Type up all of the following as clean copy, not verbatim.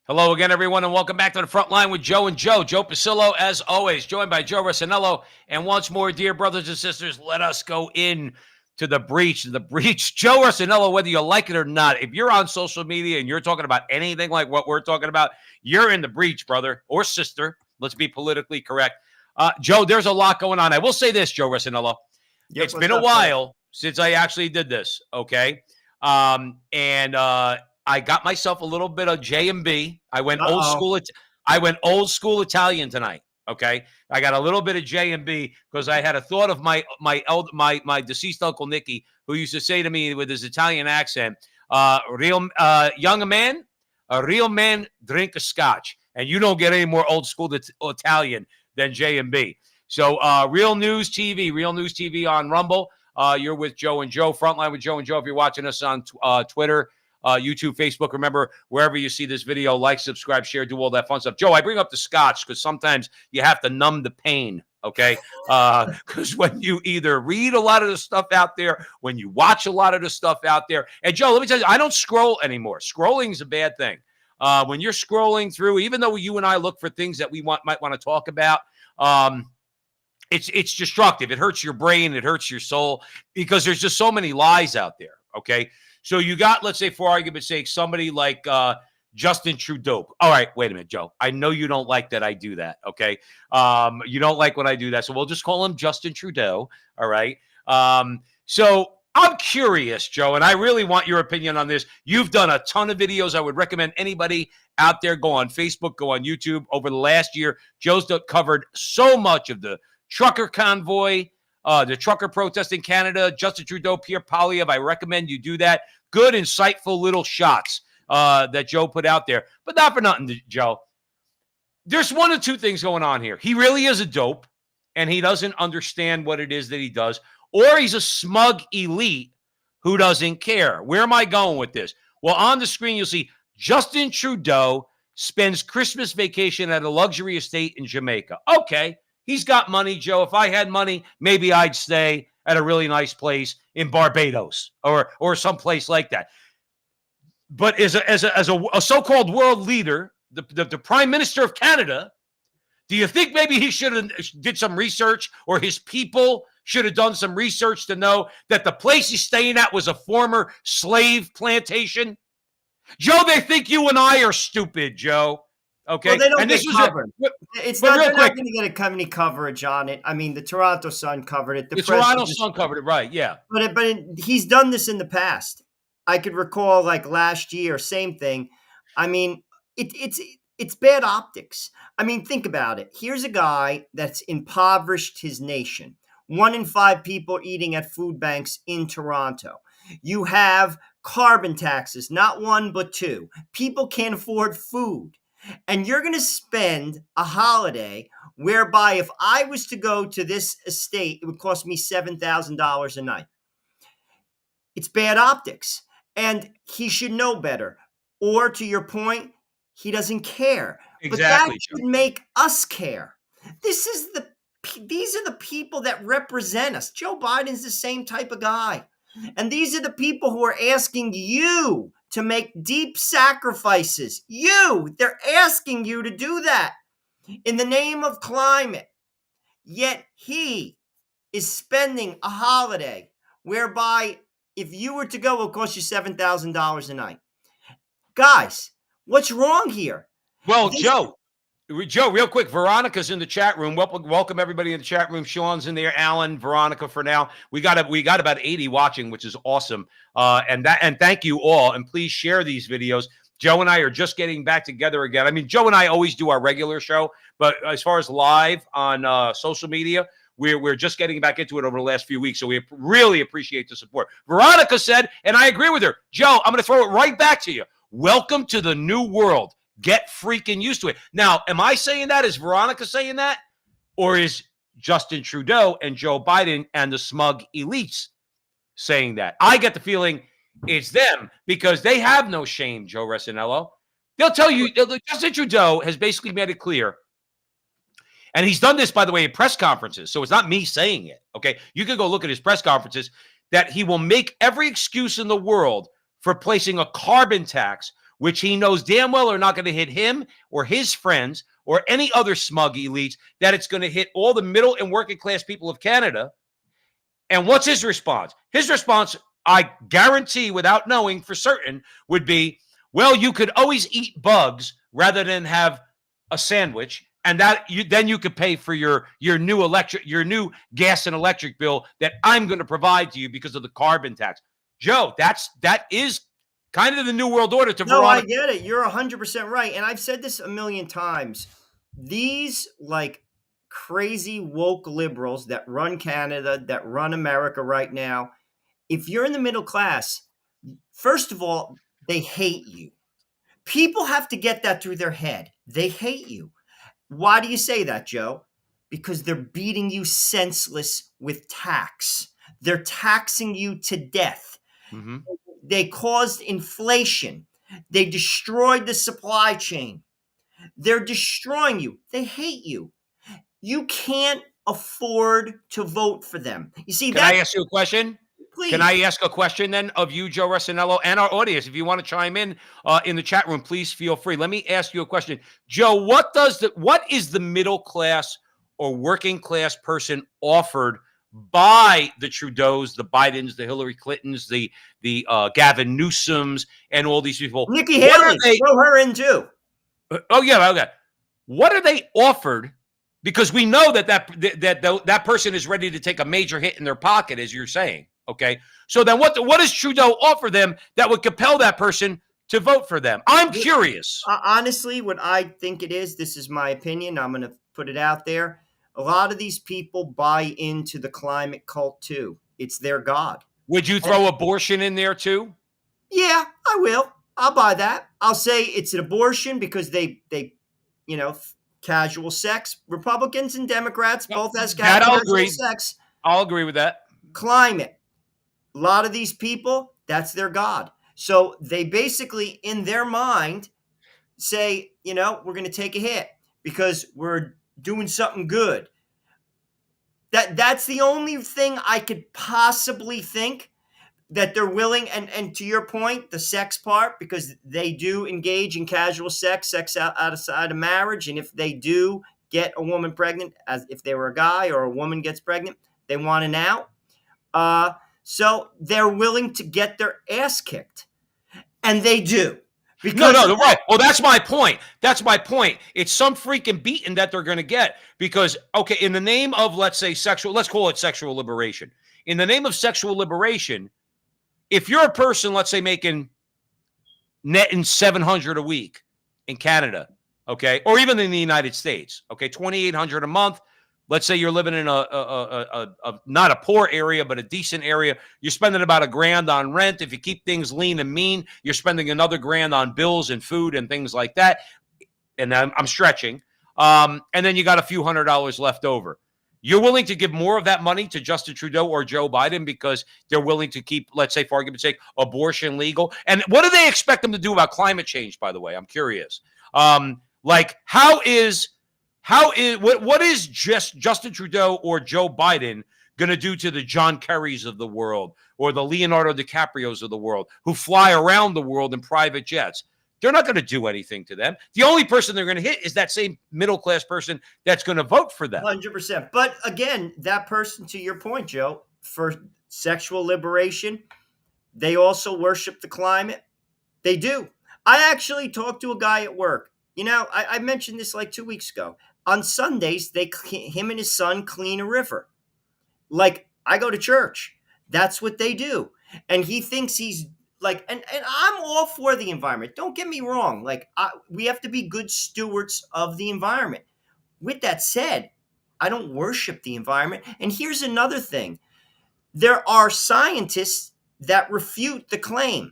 Hello again, everyone, and welcome back to the front line with Joe and Joe. Joe Pasillo, as always, joined by Joe Rossinello. And once more, dear brothers and sisters, let us go in to the breach. The breach. Joe Rossinello, whether you like it or not, if you're on social media and you're talking about anything like what we're talking about, you're in the breach, brother or sister. Let's be politically correct. Joe, there's a lot going on. I will say this, Joe Rossinello. Yep, it's been a while since I actually did this, okay? I got myself a little bit of J&B. I went old school. I went old school Italian tonight. Okay, I got a little bit of J&B because I had a thought of my deceased uncle Nikki, who used to say to me with his Italian accent, "Young man, a real man drink a scotch," and you don't get any more old school Italian than J&B. So, Real News TV on Rumble. You're with Joe and Joe, Frontline with Joe and Joe. If you're watching us on Twitter, YouTube, Facebook, remember, wherever you see this video, like, subscribe, share, do all that fun stuff. Joe, I bring up the scotch because sometimes you have to numb the pain, okay? Because when you either read a lot of the stuff out there, when you watch a lot of the stuff out there, and Joe, let me tell you, I don't scroll anymore. Scrolling is a bad thing. When you're scrolling through, even though you and I look for things that we might want to talk about, it's destructive. It hurts your brain. It hurts your soul because there's just so many lies out there, okay? So you got, let's say, for argument's sake, somebody like Justin Trudeau. All right, wait a minute, Joe. I know you don't like that I do that, okay? You don't like when I do that, so we'll just call him Justin Trudeau, all right? So I'm curious, Joe, and I really want your opinion on this. You've done a ton of videos. I would recommend anybody out there go on Facebook, go on YouTube. Over the last year, Joe's covered so much of the trucker convoy, the trucker protest in Canada, Justin Trudeau, Pierre Poilievre. I recommend you do that. Good, insightful little shots that Joe put out there. But not for nothing, Joe. There's one of two things going on here. He really is a dope, and he doesn't understand what it is that he does. Or he's a smug elite who doesn't care. Where am I going with this? Well, on the screen, you'll see Justin Trudeau spends Christmas vacation at a luxury estate in Jamaica. Okay. He's got money, Joe. If I had money, maybe I'd stay at a really nice place in Barbados or someplace like that. But as a so-called world leader, the Prime Minister of Canada, do you think maybe he should have did some research, or his people should have done some research to know that the place he's staying at was a former slave plantation? Joe, they think you and I are stupid, Joe. Okay, well, they don't get covered. It's not going to get any coverage on it. I mean, the Toronto Sun covered it. The Toronto Sun covered it, right? Yeah, but he's done this in the past. I could recall, like last year, same thing. I mean, it's bad optics. I mean, think about it. Here's a guy that's impoverished his nation. 1 in 5 people eating at food banks in Toronto. You have carbon taxes, not 1 but 2. People can't afford food. And you're going to spend a holiday whereby if I was to go to this estate, it would cost me $7,000 a night. It's bad optics. And he should know better. Or to your point, he doesn't care. Exactly. But that should make us care. These are the people that represent us. Joe Biden's the same type of guy. And these are the people who are asking you to make deep sacrifices. They're asking you to do that in the name of climate. Yet he is spending a holiday whereby if you were to go, it will cost you $7,000 a night. Guys, what's wrong here? Well, Joe, real quick, Veronica's in the chat room. Welcome everybody in the chat room. Sean's in there, Alan, Veronica for now. We got about 80 watching, which is awesome. And thank you all. And please share these videos. Joe and I are just getting back together again. I mean, Joe and I always do our regular show, but as far as live on social media, we're just getting back into it over the last few weeks. So we really appreciate the support. Veronica said, and I agree with her, Joe, I'm going to throw it right back to you. Welcome to the new world. Get freaking used to it. Now, am I saying that? Is Veronica saying that? Or is Justin Trudeau and Joe Biden and the smug elites saying that? I get the feeling it's them because they have no shame, Joe Rossinello. They'll tell you, Justin Trudeau has basically made it clear, and he's done this, by the way, in press conferences, so it's not me saying it, okay? You can go look at his press conferences, that he will make every excuse in the world for placing a carbon tax which he knows damn well are not going to hit him or his friends or any other smug elites, that it's going to hit all the middle and working class people of Canada. And what's his response? His response, I guarantee without knowing for certain, would be, well, you could always eat bugs rather than have a sandwich, and then you could pay for your new gas and electric bill that I'm going to provide to you because of the carbon tax. Joe, that is kind of the new world order. No, I get it. You're 100% right, and I've said this a million times. These like crazy woke liberals that run Canada, that run America right now, if you're in the middle class, first of all, they hate you. People have to get that through their head. They hate you. Why do you say that, Joe? Because they're beating you senseless with tax. They're taxing you to death. Mm-hmm. They caused inflation. They destroyed the supply chain. They're destroying you. They hate you. You can't afford to vote for them. You see, Can I ask you a question? Please. Can I ask a question then of you, Joe Rossinello, and our audience? If you want to chime in the chat room, please feel free. Let me ask you a question. Joe, what is the middle class or working class person offered by the Trudeaus, the Bidens, the Hillary Clintons, the Gavin Newsoms, and all these people? Nikki Haley, throw her in too. Oh yeah, okay. What are they offered? Because we know that person is ready to take a major hit in their pocket, as you're saying. Okay, so then what does Trudeau offer them that would compel that person to vote for them? I'm curious. Honestly, what I think it is, this is my opinion, I'm going to put it out there. A lot of these people buy into the climate cult too. It's their God. Would you throw abortion in there too? Yeah, I will. I'll buy that. I'll say it's an abortion because they casual sex. Republicans and Democrats both has casual sex. I'll agree with that. Climate. A lot of these people, that's their God. So they basically, in their mind, say, we're going to take a hit because we're doing something good. That's the only thing I could possibly think that they're willing. And to your point, the sex part, because they do engage in casual sex outside of marriage. And if they do get a woman pregnant, as if they were a guy or a woman gets pregnant, they want an out. So they're willing to get their ass kicked. And they do. No, they're right. Well, that's my point. That's my point. It's some freaking beating that they're going to get because, okay, in the name of, let's call it sexual liberation. In the name of sexual liberation, if you're a person, let's say, making netting $700 a week in Canada, okay, or even in the United States, okay, $2,800 a month. Let's say you're living in a not a poor area, but a decent area. You're spending about $1,000 on rent. If you keep things lean and mean, you're spending another $1,000 on bills and food and things like that. And I'm stretching. And then you got a few $100s left over. You're willing to give more of that money to Justin Trudeau or Joe Biden because they're willing to keep, let's say, for argument's sake, abortion legal. And what do they expect them to do about climate change, by the way? I'm curious. What is just Justin Trudeau or Joe Biden going to do to the John Kerrys of the world or the Leonardo DiCaprios of the world who fly around the world in private jets? They're not going to do anything to them. The only person they're going to hit is that same middle-class person that's going to vote for them. 100%. But again, that person, to your point, Joe, for sexual liberation, they also worship the climate. They do. I actually talked to a guy at work. I mentioned this like 2 weeks ago. On Sundays, him and his son clean a river. Like, I go to church. That's what they do. And he thinks he's like, and I'm all for the environment. Don't get me wrong. Like, we have to be good stewards of the environment. With that said, I don't worship the environment. And here's another thing. There are scientists that refute the claim.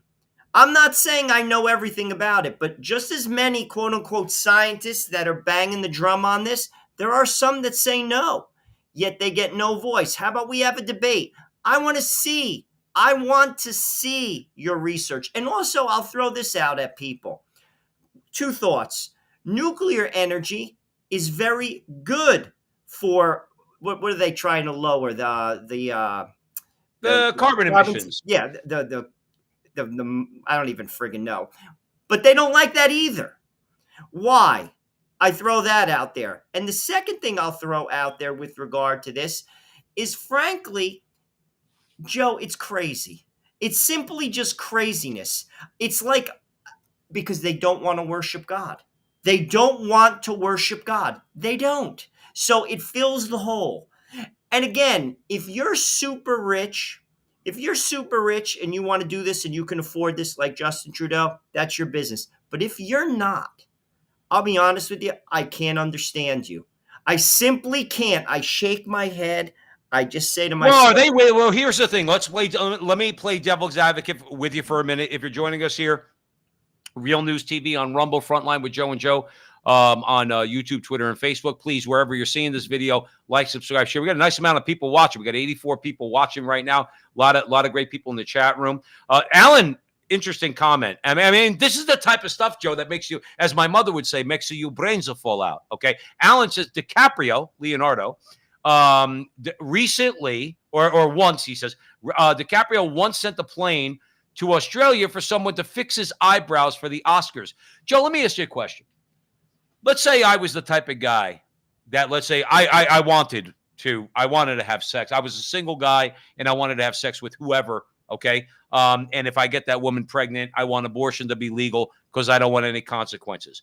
I'm not saying I know everything about it, but just as many quote unquote scientists that are banging the drum on this, there are some that say no, yet they get no voice. How about we have a debate? I want to see your research. And also, I'll throw this out at people. 2 thoughts. Nuclear energy is very good for, what are they trying to lower? The carbon emissions. Yeah, the I don't even friggin' know. But they don't like that either. Why? I throw that out there. And the second thing I'll throw out there with regard to this is, frankly, Joe, it's crazy. It's simply just craziness. It's like, because they don't want to worship God. They don't want to worship God. They don't. So it fills the hole. And again, if you're super rich, and you want to do this and you can afford this like Justin Trudeau, that's your business. But if you're not, I'll be honest with you, I can't understand you. I simply can't. I shake my head. I just say to myself, Well, here's the thing. Let me play devil's advocate with you for a minute. If you're joining us here, Real News TV on Rumble, Frontline with Joe and Joe, on YouTube, Twitter, and Facebook. Please, wherever you're seeing this video, like, subscribe, share. We got a nice amount of people watching. We got 84 people watching right now. A lot of great people in the chat room. Alan, interesting comment. I mean, this is the type of stuff, Joe, that makes you, as my mother would say, makes your brains will fall out. Okay. Alan says Leonardo, recently or once, he says, DiCaprio once sent a plane to Australia for someone to fix his eyebrows for the Oscars. Joe, let me ask you a question. Let's say I was the type of guy that, let's say I wanted to have sex. I was a single guy and I wanted to have sex with whoever. Okay. And if I get that woman pregnant, I want abortion to be legal because I don't want any consequences.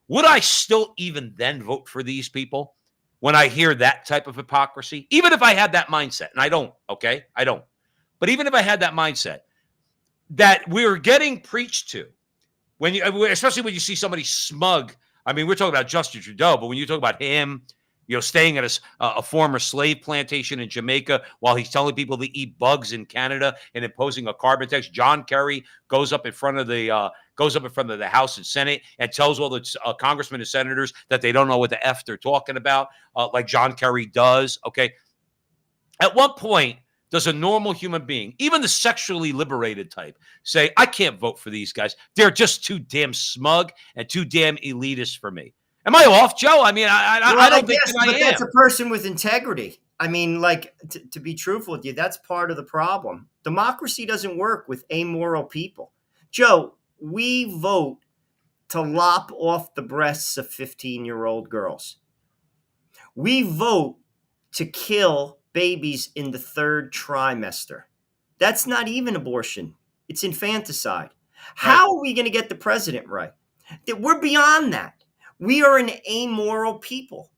Would I still even then vote for these people when I hear that type of hypocrisy? Even if I had that mindset, and I don't, okay? I don't. But even if I had that mindset, that we're getting preached to, especially when you see somebody smug. I mean, we're talking about Justin Trudeau, but when you talk about him, staying at a former slave plantation in Jamaica while he's telling people to eat bugs in Canada and imposing a carbon tax. John Kerry goes up in front of the House and Senate and tells all the congressmen and senators that they don't know what the F they're talking about, like John Kerry does. Okay, at what point does a normal human being, even the sexually liberated type, say, I can't vote for these guys? They're just too damn smug and too damn elitist for me. Am I off, Joe? I mean, I don't think I am. That's a person with integrity. I mean, like, to be truthful with you, that's part of the problem. Democracy doesn't work with amoral people. Joe, we vote to lop off the breasts of 15-year-old girls. We vote to kill babies in the third trimester. That's not even abortion. It's infanticide. How are we going to get the president right? We're beyond that. We are an amoral people.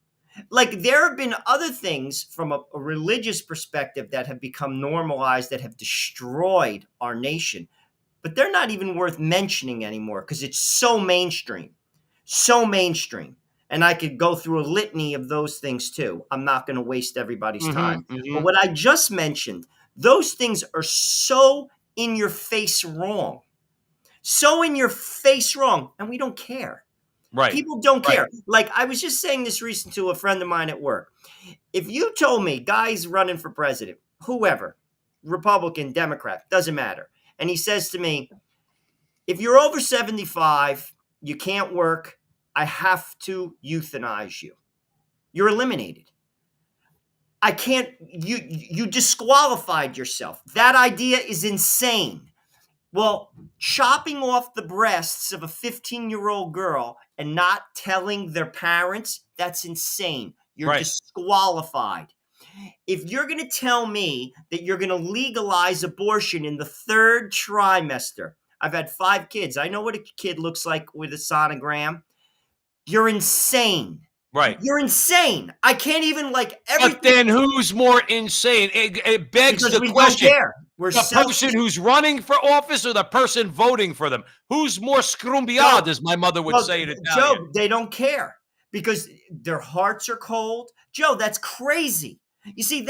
Like, there have been other things from a religious perspective that have become normalized that have destroyed our nation, but they're not even worth mentioning anymore because it's so mainstream. So mainstream. And I could go through a litany of those things too. I'm not going to waste everybody's time. But what I just mentioned, those things are so in your face wrong. So in your face wrong. And we don't care. Right. People don't care. Like, I was just saying this recently to a friend of mine at work. If you told me, guys running for president, whoever, Republican, Democrat, doesn't matter. And he says to me, if you're over 75, you can't work, I have to euthanize you. You're eliminated. I can't, you disqualified yourself. That idea is insane. Well, chopping off the breasts of a 15-year-old girl and not telling their parents, that's insane. You're disqualified. If you're going to tell me that you're going to legalize abortion in the third trimester, I've had 5 kids. I know what a kid looks like with a sonogram. You're insane. Right. You're insane. I can't even everything. But then who's more insane? It begs because the we question. Don't care. We're the person who's running for office or the person voting for them? Who's more scrumbiad, as my mother would say in Italian? Joe, they don't care because their hearts are cold. Joe, that's crazy. You see,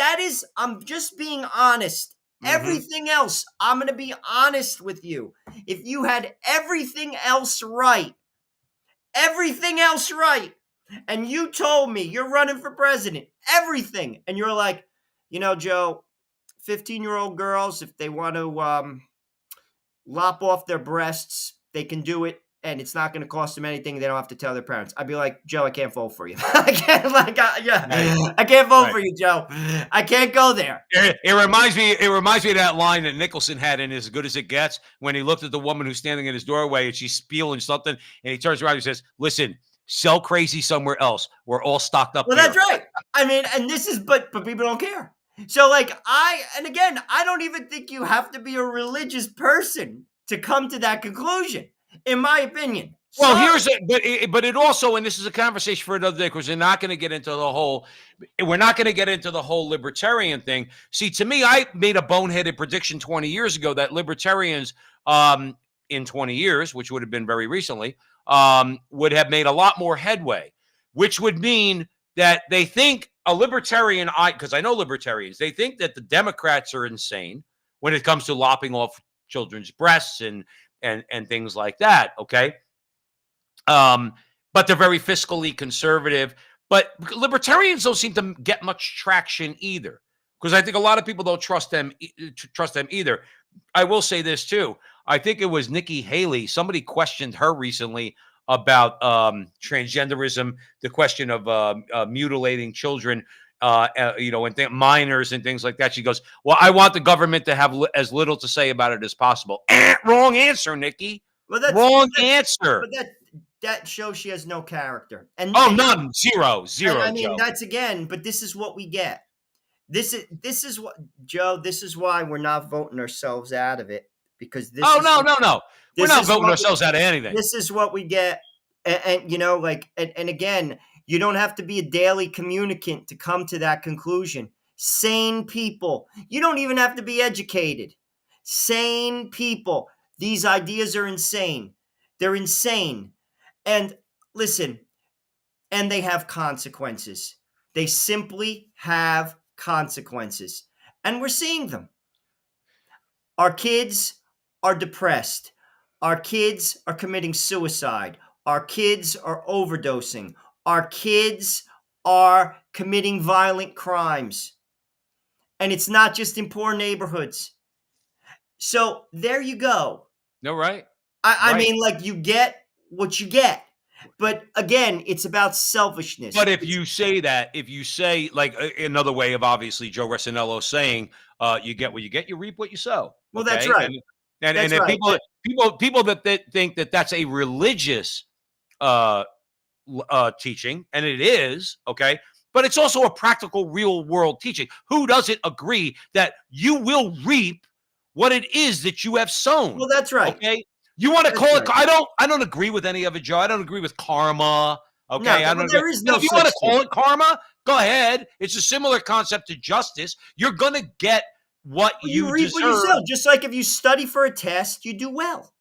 I'm just being honest. Everything else, I'm going to be honest with you. If you had everything else right, and you told me you're running for president, everything, and you're like, Joe, 15-year-old girls, if they want to lop off their breasts, they can do it and it's not going to cost them anything. They don't have to tell their parents. I'd be like, Joe, I can't vote for you. I can't, I can't vote for you, Joe. I can't go there. It reminds me. It reminds me of that line that Nicholson had in "As Good as It Gets" when he looked at the woman who's standing in his doorway and she's spieling something, and he turns around and says, "Listen, sell crazy somewhere else. We're all stocked up." Well, here. that's right. I mean, and this is, but people don't care. So, like, and again, I don't even think you have to be a religious person to come to that conclusion, in my opinion. Well, but it also, and this is a conversation for another day, because we're not going to get into the whole libertarian thing. See, to me, I made a boneheaded prediction 20 years ago that libertarians, in 20 years, which would have been very recently, would have made a lot more headway, which would mean that they think a libertarian, because I know libertarians, they think that the Democrats are insane when it comes to lopping off children's breasts and things like that. Okay. But they're very fiscally conservative. But libertarians don't seem to get much traction either, because I think a lot of people don't trust them either. I will say this too. I think it was Nikki Haley. Somebody questioned her recently about transgenderism, the question of mutilating children, and minors and things like that. She goes, "Well, I want the government to have as little to say about it as possible." Wrong answer, Nikki. Well, that's wrong answer. But that shows she has no character. And none, zero. I mean, Joe. that's again. But this is what we get. This is what, Joe. This is why we're not voting ourselves out of it, because this. No. We're not voting ourselves out of anything. This is what we get, and again, you don't have to be a daily communicant to come to that conclusion. Sane people. You don't even have to be educated. Sane people. These ideas are insane. They're insane. And listen, and they have consequences. They simply have consequences. And we're seeing them. Our kids are depressed. Our kids are committing suicide. Our kids are overdosing. Our kids are committing violent crimes. And it's not just in poor neighborhoods. So there you go. No, right. I mean, like, you get what you get. But again, it's about selfishness. But if you say, like, another way of obviously Joe Resinello saying, you get what you get, you reap what you sow. Well, that's right. And right. people that think that that's a religious teaching, and it is, okay, but it's also a practical, real world teaching. Who doesn't agree that you will reap what it is that you have sown? Well, that's right. Okay. You want to call it? I don't agree with any of it, Joe. I don't agree with karma. Okay, there is no. If you want to call it karma, go ahead. It's a similar concept to justice. You're gonna get what you reap deserve. What you sow. Just like if you study for a test, you do well.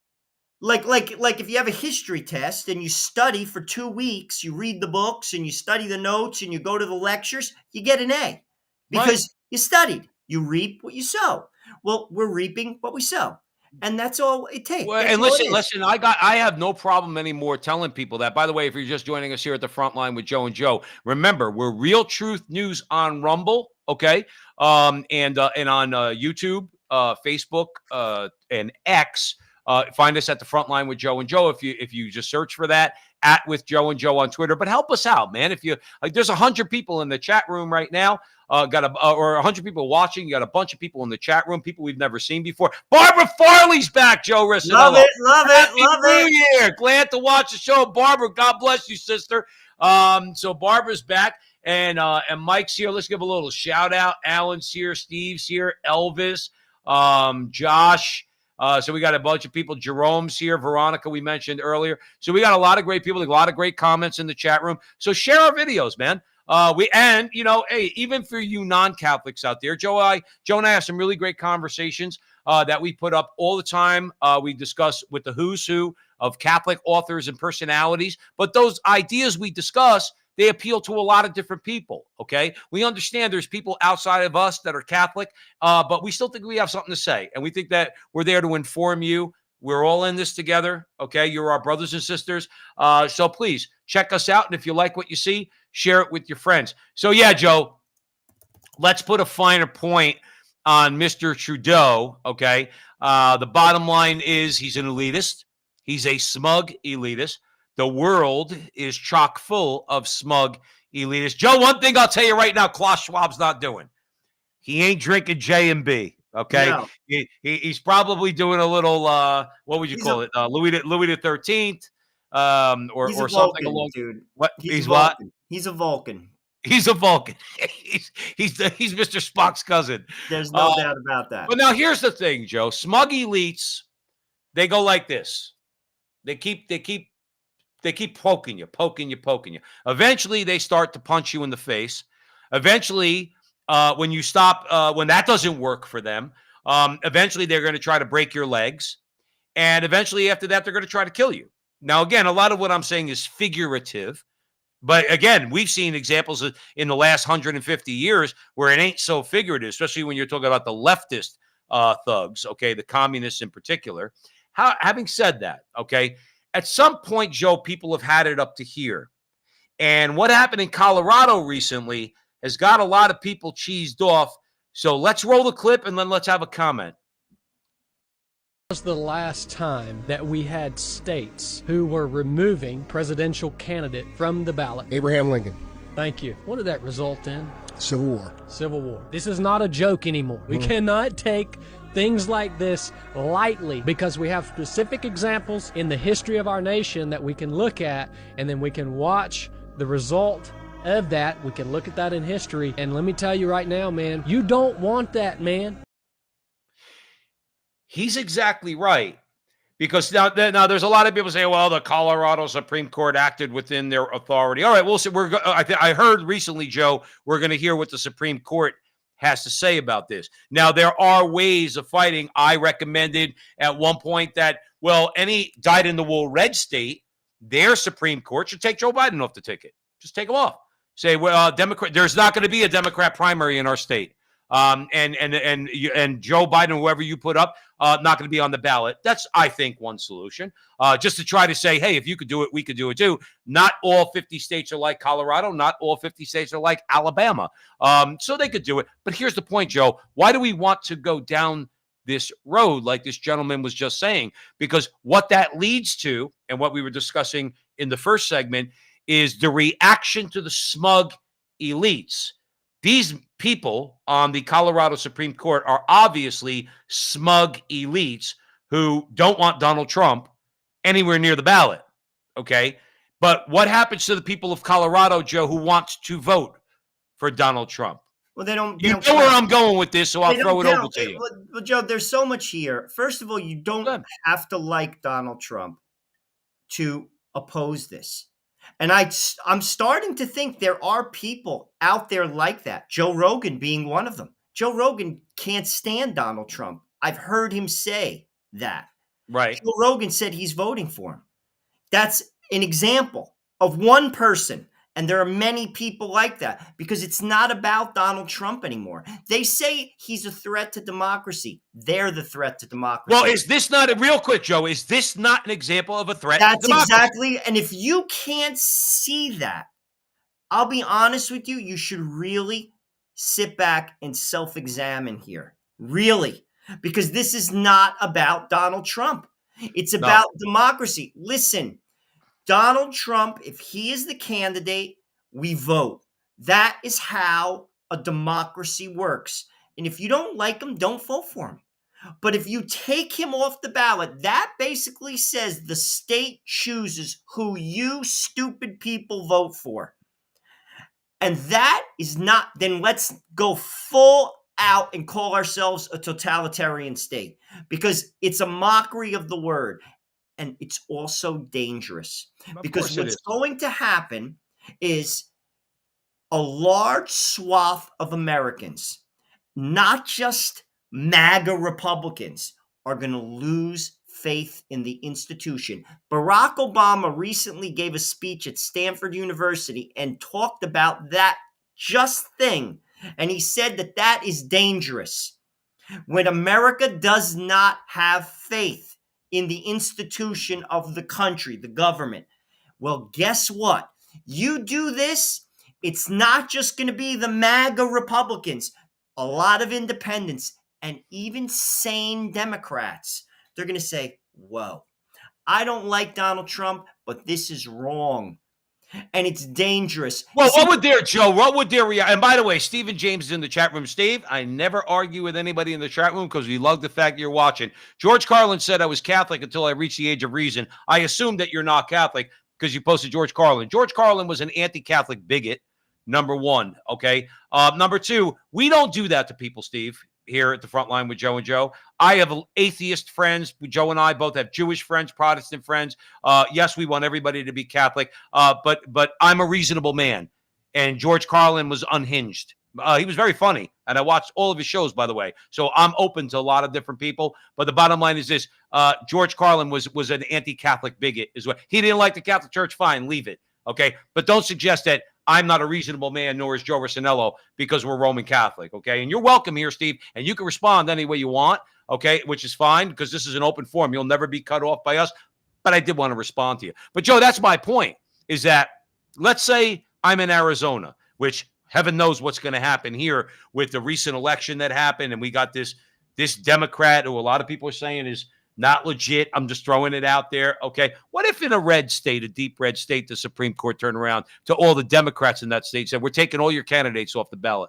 Like if you have a history test and you study for 2 weeks, you read the books and you study the notes and you go to the lectures, you get an A because you studied. You reap what you sow. Well, we're reaping what we sow. And that's all it takes. Well, and listen, I have no problem anymore telling people that. By the way, if you're just joining us here at the front line with Joe and Joe, remember, we're Real Truth News on Rumble, okay? And on YouTube, Facebook, and X. Find us at the front line with Joe and Joe. If you just search for that, at with Joe and Joe on Twitter. But help us out, man. If you there's 100 people in the chat room right now. Or 100 people watching. You got a bunch of people in the chat room, people we've never seen before. Barbara Farley's back, Joe Resinello. Love it. New Year. Glad to watch the show. Barbara, God bless you, sister. So Barbara's back, and Mike's here. Let's give a little shout out. Alan's here, Steve's here, Elvis, Josh. So we got a bunch of people. Jerome's here. Veronica, we mentioned earlier. So we got a lot of great people, a lot of great comments in the chat room. So share our videos, man. Hey, even for you non-Catholics out there, Joe and I have some really great conversations that we put up all the time. We discuss with the who's who of Catholic authors and personalities, but those ideas we discuss, they appeal to a lot of different people. Okay. We understand there's people outside of us that are Catholic, but we still think we have something to say. And we think that we're there to inform you. We're all in this together. Okay. You're our brothers and sisters. So please check us out. And if you like what you see, share it with your friends. So yeah, Joe, let's put a finer point on Mr. Trudeau. Okay. The bottom line is he's an elitist. He's a smug elitist. The world is chock full of smug elitists. Joe, one thing I'll tell you right now, Klaus Schwab's not doing. He ain't drinking J&B. Okay, No, he's probably doing a little what would you he's call a it? Louis the 13th, he's a or something Vulcan, along. dude. What He's a he's what? Vulcan. He's a Vulcan. He's a Vulcan. He's Mr. Spock's cousin. There's Uh, no doubt about that. but now here's the thing, Joe. Smug elites, they go like this. They keep poking you, poking you, poking you. Eventually, they start to punch you in the face. Eventually, when you stop, when that doesn't work for them, eventually they're going to try to break your legs. And eventually, after that, they're going to try to kill you. Now, again, a lot of what I'm saying is figurative. But again, we've seen examples in the last 150 years where it ain't so figurative, especially when you're talking about the leftist thugs, okay, the communists in particular. Having said that, okay, at some point, Joe, people have had it up to here. And what happened in Colorado recently has got a lot of people cheesed off. So let's roll the clip and then let's have a comment. Was the last time that we had states who were removing presidential candidate from the ballot? Abraham Lincoln. Thank you. What did that result in? Civil War. Civil War. This is not a joke anymore. We cannot take things like this lightly because we have specific examples in the history of our nation that we can look at, and then we can watch the result of that. We can look at that in history. And let me tell you right now, man, you don't want that, man. He's exactly right. Because now there's a lot of people say, well, the Colorado Supreme Court acted within their authority. All right, we'll see. I heard recently, Joe, we're going to hear what the Supreme Court has to say about this. Now, there are ways of fighting. I recommended at one point that, well, any dyed-in-the-wool red state, their Supreme Court should take Joe Biden off the ticket. Just take him off. Say, well, Democrat. There's not going to be a Democrat primary in our state. And Joe Biden, whoever you put up, not going to be on the ballot. That's, I think, one solution. Just to try to say, hey, if you could do it, we could do it too. Not all 50 states are like Colorado. Not all 50 states are like Alabama. So they could do it. But here's the point, Joe. Why do we want to go down this road like this gentleman was just saying? Because what that leads to, and what we were discussing in the first segment, is the reaction to the smug elites. These people on the Colorado Supreme Court are obviously smug elites who don't want Donald Trump anywhere near the ballot, okay? But what happens to the people of Colorado, Joe, who want to vote for Donald Trump? Well, they don't. You know where I'm going with this, so I'll throw it over to you. Well, Joe, there's so much here. First of all, you don't have to like Donald Trump to oppose this. And I'm starting to think there are people out there like that, Joe Rogan being one of them. Joe Rogan can't stand Donald Trump. I've heard him say that. Right. Joe Rogan said he's voting for him. That's an example of one person. And there are many people like that because it's not about Donald Trump anymore. They say he's a threat to democracy. They're the threat to democracy. Well, is this not real quick, Joe? Is this not an example of a threat to democracy? That's exactly. And if you can't see that, I'll be honest with you, you should really sit back and self-examine here. Really. Because this is not about Donald Trump. It's about democracy. Listen. Donald Trump, if he is the candidate, we vote. That is how a democracy works. And if you don't like him, don't vote for him. But if you take him off the ballot, that basically says the state chooses who you stupid people vote for. And that is not, then let's go full out and call ourselves a totalitarian state because it's a mockery of the word. And it's also dangerous because what's going to happen is a large swath of Americans, not just MAGA Republicans, are going to lose faith in the institution. Barack Obama recently gave a speech at Stanford University and talked about that just thing. And he said that that is dangerous. When America does not have faith in the institution of the country, the government. Well, guess what? You do this, it's not just going to be the MAGA Republicans, a lot of independents, and even sane Democrats. They're going to say, whoa, I don't like Donald Trump, but this is wrong. And it's dangerous. Well, See, what would their Joe? What would their react? And by the way, Stephen James is in the chat room. Steve, I never argue with anybody in the chat room because we love the fact you're watching. George Carlin said I was Catholic until I reached the age of reason. I assume that you're not Catholic because you posted George Carlin. George Carlin was an anti-Catholic bigot. Number one, okay. Number two, we don't do that to people, Steve. Here at the front line with Joe and Joe. I have atheist friends. Joe and I both have Jewish friends, Protestant friends. Yes, we want everybody to be Catholic, but I'm a reasonable man. And George Carlin was unhinged. He was very funny, and I watched all of his shows, by the way. So I'm open to a lot of different people. But the bottom line is this: George Carlin was an anti-Catholic bigot. Is what he didn't like the Catholic Church. Fine, leave it. Okay, but don't suggest that I'm not a reasonable man, nor is Joe Rossinello, because we're Roman Catholic, okay? And you're welcome here, Steve, and you can respond any way you want, okay, which is fine because this is an open forum. You'll never be cut off by us, but I did want to respond to you. But, Joe, that's my point, is that let's say I'm in Arizona, which heaven knows what's going to happen here with the recent election that happened, and we got this Democrat who a lot of people are saying is not legit. I'm just throwing it out there. Okay. What if in a red state, a deep red state, the Supreme Court turned around to all the Democrats in that state and said, we're taking all your candidates off the ballot?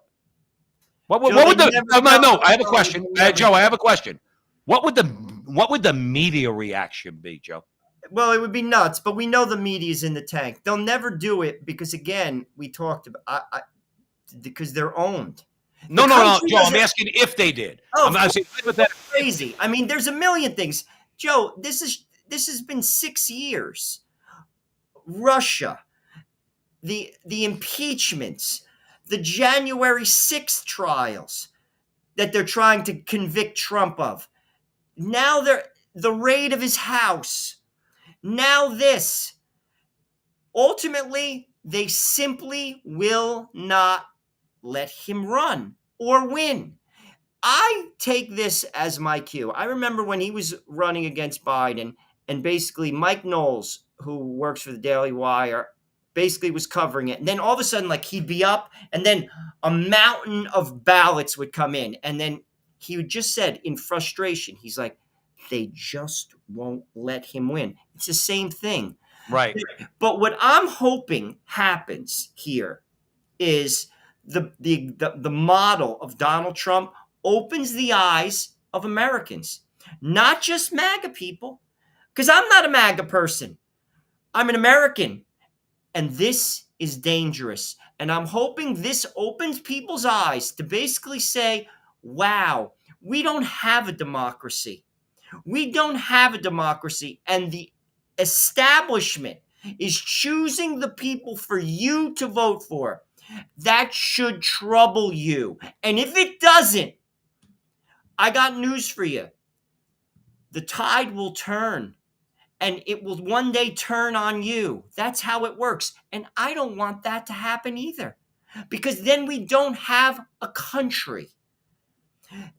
What would I have a question. Joe, I have a question. What would the media reaction be, Joe? Well, it would be nuts, but we know the media's in the tank. They'll never do it because, again, we talked about because they're owned. No, Joe, I'm asking if they did. Oh, I'm saying that crazy. I mean, there's a million things. Joe, this has been 6 years. Russia, the impeachments, the January 6th trials that they're trying to convict Trump of. Now the raid of his house. Now this. Ultimately, they simply will not let him run or win. I take this as my cue. I remember when he was running against Biden, and basically Mike Knowles, who works for the Daily Wire, basically was covering it. And then all of a sudden, like, he'd be up, and then a mountain of ballots would come in. And then he just said in frustration, he's like, they just won't let him win. It's the same thing. Right. But what I'm hoping happens here is the model of Donald Trump opens the eyes of Americans, not just MAGA people, because I'm not a MAGA person. I'm an American, and this is dangerous. And I'm hoping this opens people's eyes to basically say, wow, we don't have a democracy. We don't have a democracy, and the establishment is choosing the people for you to vote for. That should trouble you. And if it doesn't, I got news for you. The tide will turn, and it will one day turn on you. That's how it works. And I don't want that to happen either, because then we don't have a country.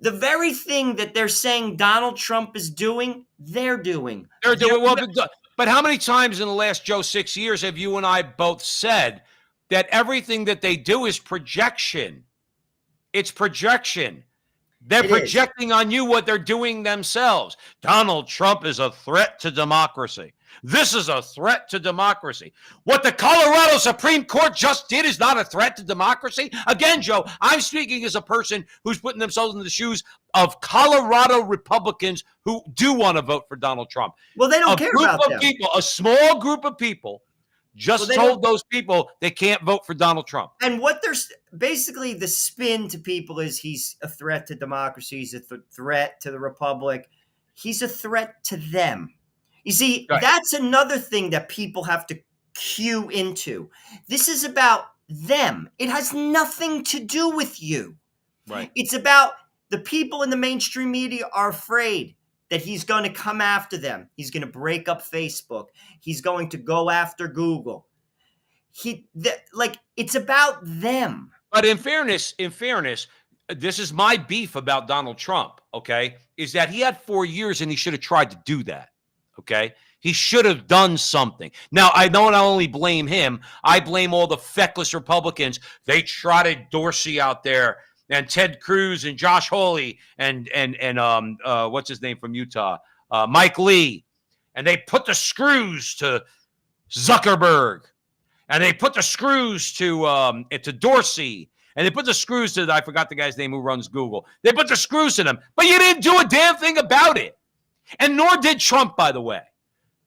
The very thing that they're saying Donald Trump is doing, they're doing. They're doing well, but how many times in the last, Joe, 6 years have you and I both said that everything that they do is projection? It's projection. They're projecting on you what they're doing themselves. Donald Trump is a threat to democracy. This is a threat to democracy. What the Colorado Supreme Court just did is not a threat to democracy. Again, Joe, I'm speaking as a person who's putting themselves in the shoes of Colorado Republicans who do want to vote for Donald Trump. Well, they don't care about them. A small group of people just told those people they can't vote for Donald Trump. And what they're basically, the spin to people is he's a threat to democracy. He's a threat to the republic. He's a threat to them. You see, right. That's another thing that people have to cue into. This is about them. It has nothing to do with you. Right. It's about the people in the mainstream media are afraid that he's going to come after them. He's going to break up Facebook. He's going to go after Google. It's about them. But in fairness, this is my beef about Donald Trump, okay, is that he had 4 years and he should have tried to do that, okay? He should have done something. Now, I don't only blame him. I blame all the feckless Republicans. They trotted Dorsey out there, and Ted Cruz and Josh Hawley and what's his name from Utah, Mike Lee, and they put the screws to Zuckerberg, and they put the screws to Dorsey, and they put the screws to, I forgot the guy's name who runs Google. They put the screws to them, but you didn't do a damn thing about it. And nor did Trump, by the way.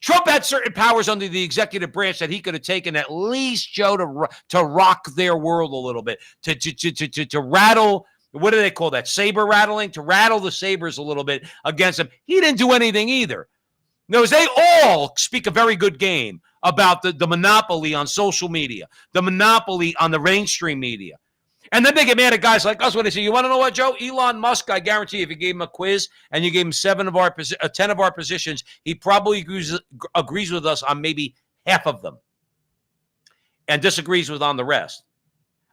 Trump had certain powers under the executive branch that he could have taken at least, Joe, to rock their world a little bit, to rattle, what do they call that, saber rattling? To rattle the sabers a little bit against him. He didn't do anything either. No, they all speak a very good game about the monopoly on social media, the monopoly on the mainstream media. And then they get mad at guys like us when they say, you want to know what, Joe? Elon Musk, I guarantee you, if you gave him a quiz and you gave him 10 of our positions, he probably agrees with us on maybe half of them and disagrees with on the rest.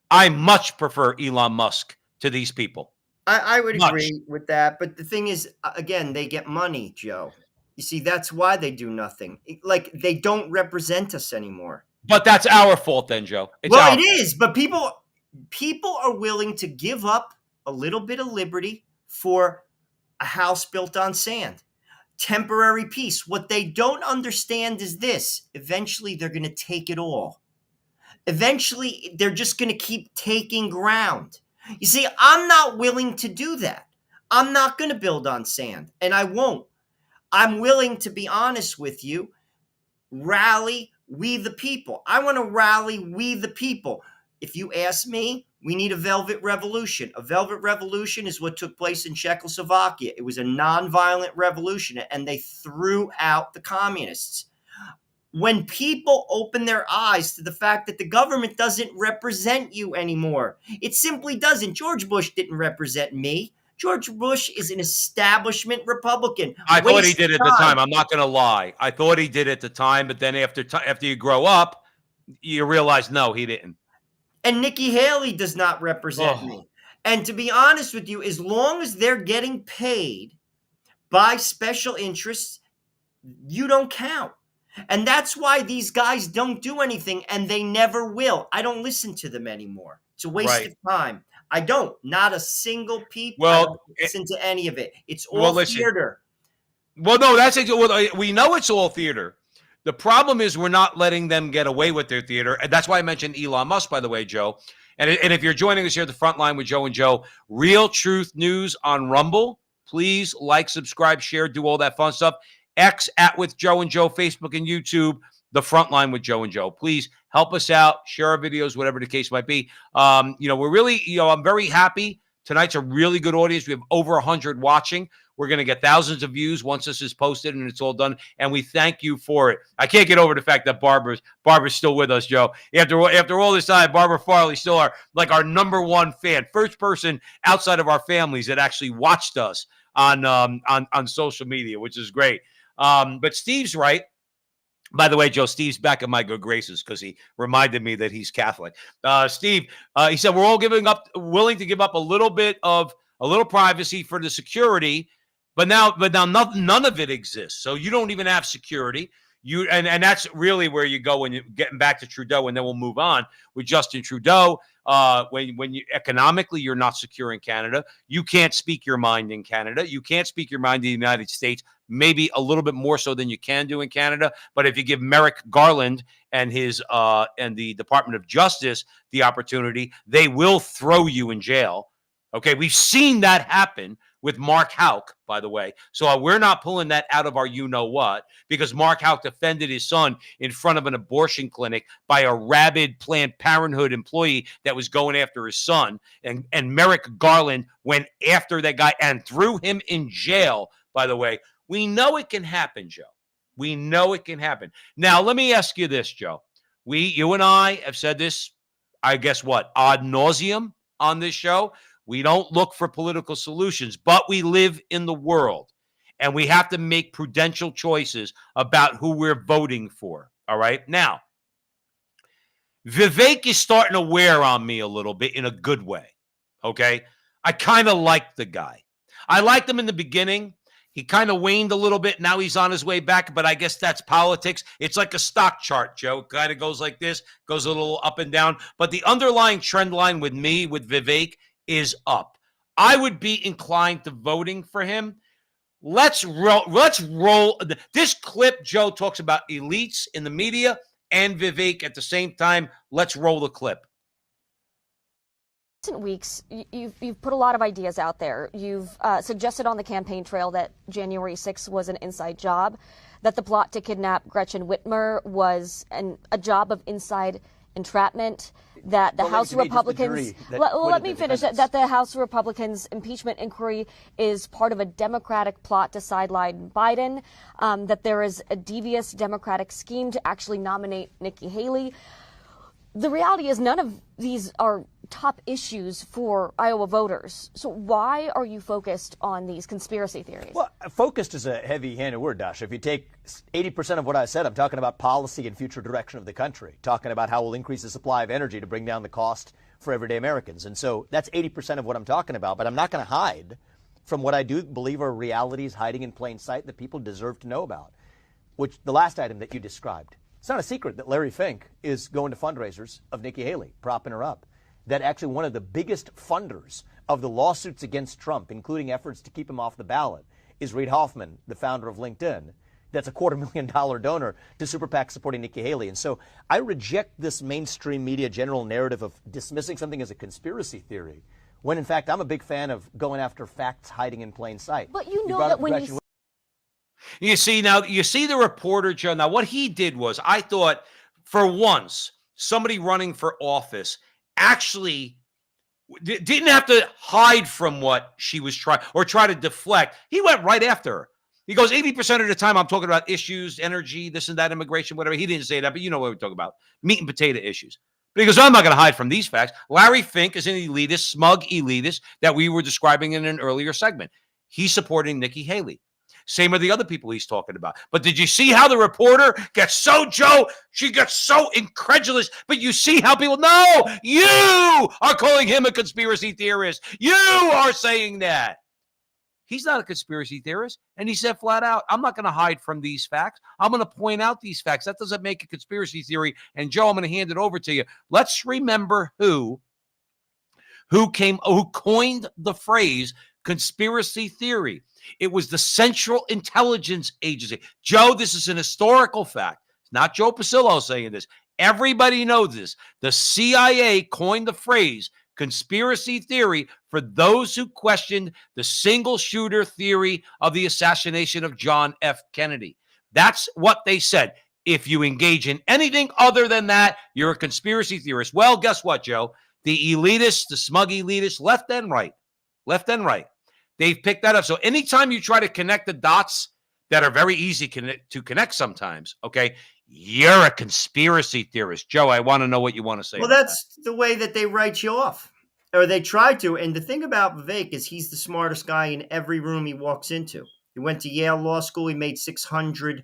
I much prefer Elon Musk to these people. I would agree with that. But the thing is, again, they get money, Joe. You see, that's why they do nothing. Like, they don't represent us anymore. But that's our fault then, Joe. It is. But people are willing to give up a little bit of liberty for a house built on sand. Temporary peace. What they don't understand is this. Eventually, they're going to take it all. Eventually, they're just going to keep taking ground. You see, I'm not willing to do that. I'm not going to build on sand, and I won't. I'm willing to be honest with you. Rally, we the people. I want to rally, we the people. If you ask me, we need a velvet revolution. A velvet revolution is what took place in Czechoslovakia. It was a nonviolent revolution, and they threw out the communists. When people open their eyes to the fact that the government doesn't represent you anymore, it simply doesn't. George Bush didn't represent me. George Bush is an establishment Republican. I thought he did at the time. I'm not going to lie. I thought he did at the time, but then after you grow up, you realize, no, he didn't. And Nikki Haley does not represent me. And to be honest with you, as long as they're getting paid by special interests, you don't count. And that's why these guys don't do anything, and they never will. I don't listen to them anymore. It's a waste of time. I don't. Not a single peep. I don't listen to any of it. It's all theater. Well, no, we know it's all theater. The problem is we're not letting them get away with their theater. And that's why I mentioned Elon Musk, by the way, Joe. And if you're joining us here at the front line with Joe and Joe, Real Truth News on Rumble. Please like, subscribe, share, do all that fun stuff. X @ Joe and Joe, Facebook and YouTube, the front line with Joe and Joe. Please help us out, share our videos, whatever the case might be. We're really, I'm very happy. Tonight's a really good audience. We have over 100 watching. We're going to get thousands of views once this is posted and it's all done. And we thank you for it. I can't get over the fact that Barbara's still with us, Joe. After all this time, Barbara Farley still our number one fan. First person outside of our families that actually watched us on social media, which is great. But Steve's right. By the way, Joe, Steve's back in my good graces because he reminded me that he's Catholic. Steve, he said, we're all willing to give up a little privacy for the security, but now none of it exists. So you don't even have security. And that's really where you go when you're getting back to Trudeau, and then we'll move on with Justin Trudeau. When you economically you're not secure in Canada, you can't speak your mind in Canada. You can't speak your mind in the United States. Maybe a little bit more so than you can do in Canada. But if you give Merrick Garland and his and the Department of Justice the opportunity, they will throw you in jail. Okay, we've seen that happen with Mark Houck, by the way. So we're not pulling that out of our you-know-what because Mark Houck defended his son in front of an abortion clinic by a rabid Planned Parenthood employee that was going after his son. And Merrick Garland went after that guy and threw him in jail, by the way. We know it can happen, Joe. We know it can happen. Now, let me ask you this, Joe. You and I have said this, I guess what, ad nauseum on this show. We don't look for political solutions, but we live in the world, and we have to make prudential choices about who we're voting for, all right? Now, Vivek is starting to wear on me a little bit in a good way, okay? I kind of like the guy. I liked him in the beginning. He kind of waned a little bit. Now he's on his way back, but I guess that's politics. It's like a stock chart, Joe. It kind of goes like this, goes a little up and down. But the underlying trend line with Vivek, is up. I would be inclined to voting for him, Let's roll. Let's roll. This clip, Joe, talks about elites in the media and Vivek at the same time. Let's roll the clip. Recent weeks, you've put a lot of ideas out there. You've suggested on the campaign trail that January 6th was an inside job, that the plot to kidnap Gretchen Whitmer was a job of inside entrapment, that the House Republicans, let me finish, that the House Republicans impeachment inquiry is part of a Democratic plot to sideline Biden, that there is a devious Democratic scheme to actually nominate Nikki Haley. The reality is none of these are top issues for Iowa voters. So why are you focused on these conspiracy theories? Well, focused is a heavy-handed word, Dasha. If you take 80% of what I said, I'm talking about policy and future direction of the country, talking about how we'll increase the supply of energy to bring down the cost for everyday Americans. And so that's 80% of what I'm talking about. But I'm not going to hide from what I do believe are realities hiding in plain sight that people deserve to know about, which the last item that you described. It's not a secret that Larry Fink is going to fundraisers of Nikki Haley, propping her up. That actually one of the biggest funders of the lawsuits against Trump, including efforts to keep him off the ballot, is Reid Hoffman, the founder of LinkedIn. That's a $250,000 donor to super PAC supporting Nikki Haley. And so I reject this mainstream media general narrative of dismissing something as a conspiracy theory, when in fact I'm a big fan of going after facts hiding in plain sight. But you know that when you see the reporter, Joe. Now, what he did was, I thought, for once, somebody running for office actually didn't have to hide from what she was trying or try to deflect. He went right after her. He goes, 80% of the time I'm talking about issues, energy, this and that, immigration, whatever. He didn't say that, but you know what we're talking about. Meat and potato issues. But he goes, I'm not going to hide from these facts. Larry Fink is an elitist, smug elitist that we were describing in an earlier segment. He's supporting Nikki Haley. Same with the other people he's talking about. But did you see how the reporter gets so, Joe, she gets so incredulous, but you see how people, no, you are calling him a conspiracy theorist. You are saying that. He's not a conspiracy theorist. And he said flat out, I'm not going to hide from these facts. I'm going to point out these facts. That doesn't make a conspiracy theory. And Joe, I'm going to hand it over to you. Let's remember who coined the phrase conspiracy theory. It was the Central Intelligence Agency. Joe, this is an historical fact. It's not Joe Pasillo saying this. Everybody knows this. The CIA coined the phrase conspiracy theory for those who questioned the single shooter theory of the assassination of John F. Kennedy. That's what they said. If you engage in anything other than that, you're a conspiracy theorist. Well, guess what, Joe? The elitists, the smug elitists, left and right, they've picked that up. So anytime you try to connect the dots that are very easy to connect sometimes, okay, you're a conspiracy theorist. Joe, I want to know what you want to say. Well, that's the way that they write you off, or they try to. And the thing about Vivek is he's the smartest guy in every room he walks into. He went to Yale Law School. He made $600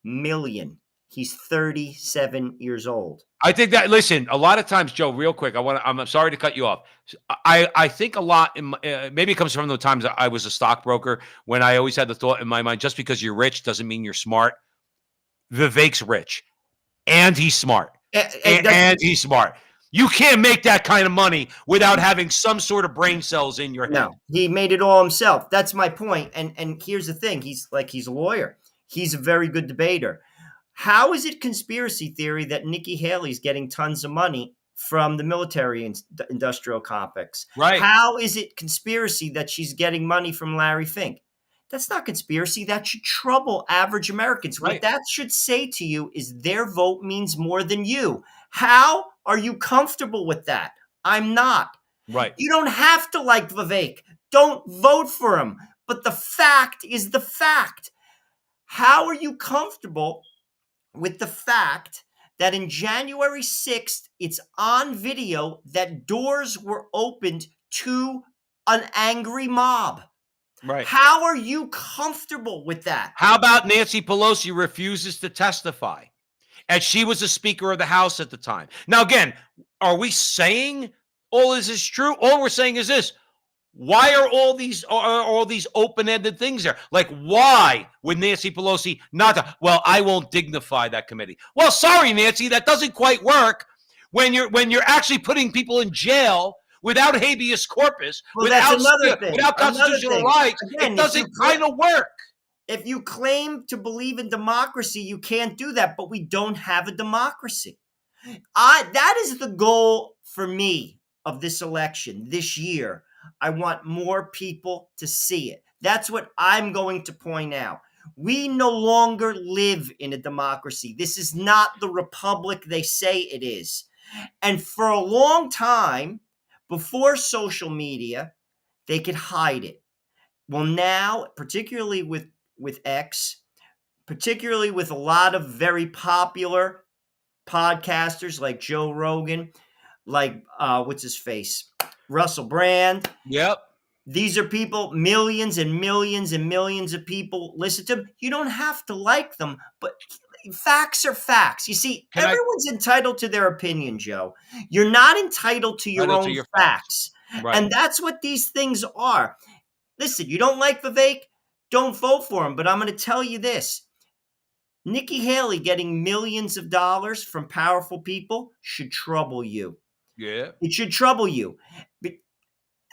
million. He's 37 years old. I think that, listen, a lot of times, Joe, real quick, I'm sorry to cut you off. I think a lot, maybe it comes from the times I was a stockbroker, when I always had the thought in my mind, just because you're rich doesn't mean you're smart. Vivek's rich, and he's smart, and he's smart. You can't make that kind of money without having some sort of brain cells in your head. No, he made it all himself. That's my point. And here's the thing. He's a lawyer. He's a very good debater. How is it conspiracy theory that Nikki Haley's getting tons of money from the military industrial complex? Right. How is it conspiracy that she's getting money from Larry Fink? That's not conspiracy. That should trouble average Americans. Right. What that should say to you is their vote means more than you. How are you comfortable with that? I'm not. Right. You don't have to like Vivek. Don't vote for him. But the fact is the fact. How are you comfortable with the fact that in January 6th, it's on video that doors were opened to an angry mob? Right. How are you comfortable with that? How about Nancy Pelosi refuses to testify? And she was the Speaker of the House at the time. Now, again, are we saying all this is true? All we're saying is this. Why are all these open-ended things there? Like, why would Nancy Pelosi not? Well, I won't dignify that committee. Well, sorry, Nancy, that doesn't quite work when you're actually putting people in jail without habeas corpus, Well, that's another thing. without constitutional rights, Again, it doesn't kind of work. If you claim to believe in democracy, you can't do that, but we don't have a democracy. That is the goal for me of this election this year. I want more people to see it. That's what I'm going to point out. We no longer live in a democracy. This is not the republic they say it is. And for a long time, before social media, they could hide it. Well, now, particularly with X, particularly with a lot of very popular podcasters like Joe Rogan, like what's his face, Russell Brand. Yep. These are people, millions and millions and millions of people listen to them. You don't have to like them, but facts are facts. You see, everyone's entitled to their opinion, Joe. You're not entitled to your own facts. Right. And that's what these things are. Listen, you don't like Vivek? Don't vote for him. But I'm going to tell you this. Nikki Haley getting millions of dollars from powerful people should trouble you. Yeah. It should trouble you.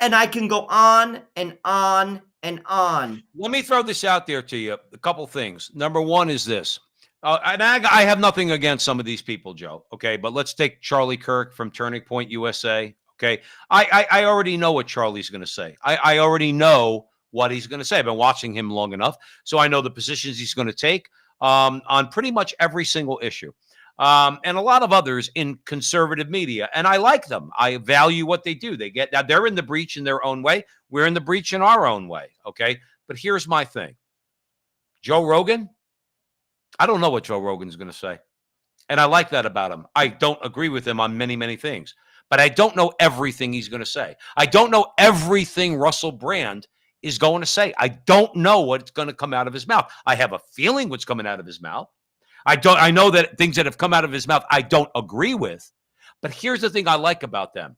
And I can go on and on and on. Let me throw this out there to you. A couple things. Number one is this. And I have nothing against some of these people, Joe. Okay. But let's take Charlie Kirk from Turning Point USA. Okay. I already know what Charlie's going to say. I already know what he's going to say. I've been watching him long enough. So I know the positions he's going to take on pretty much every single issue. And a lot of others in conservative media. And I like them. I value what they do. They're in the breach in their own way. We're in the breach in our own way. Okay. But here's my thing. Joe Rogan, I don't know what Joe Rogan's going to say. And I like that about him. I don't agree with him on many, many things. But I don't know everything he's going to say. I don't know everything Russell Brand is going to say. I don't know what's going to come out of his mouth. I have a feeling what's coming out of his mouth. I know that things that have come out of his mouth I don't agree with. But here's the thing I like about them.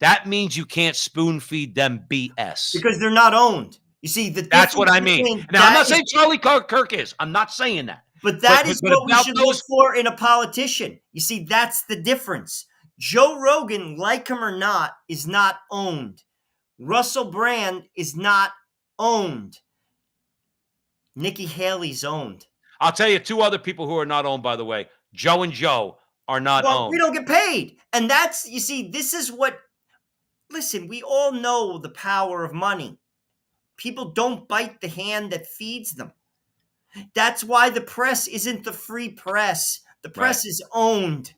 That means you can't spoon feed them BS. Because they're not owned. You see, that's what I mean. Now, I'm not saying Charlie Kirk is. I'm not saying that. But that is what we should look for in a politician. You see, that's the difference. Joe Rogan, like him or not, is not owned. Russell Brand is not owned. Nikki Haley's owned. I'll tell you two other people who are not owned, by the way. Joe and Joe are not owned. We don't get paid. And that's, you see, this is what, listen, we all know the power of money. People don't bite the hand that feeds them. That's why the press isn't the free press. The press is owned.